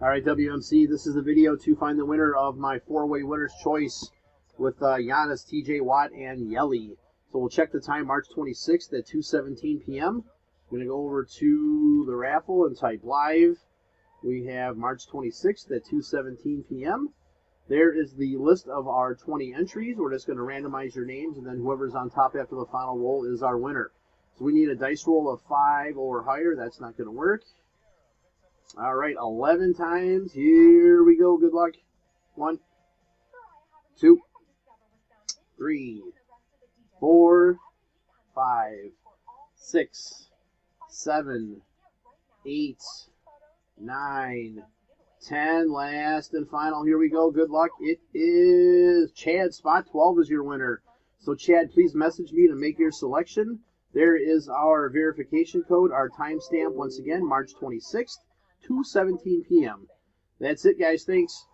All right, WMC, this is the video to find the winner of my four-way winner's choice with Giannis, TJ Watt, and Yelly. So we'll check the time, March 26th at 2:17 p.m. I'm going to go over to the raffle and type live. We have March 26th at 2:17 p.m. There is the list of our 20 entries. We're just going to randomize your names, and then whoever's on top after the final roll is our winner. So we need a dice roll of 5 or higher. That's not going to work. All right, 11 times. Here we go. Good luck. 1, 2, 3, 4, 5, 6, 7, 8, 9, 10. Last and final. Here we go. Good luck. It is Chad. Spot 12 is your winner. So, Chad, please message me to make your selection. There is our verification code, our timestamp, once again, March 26th, 2:17 p.m. That's it, guys. Thanks.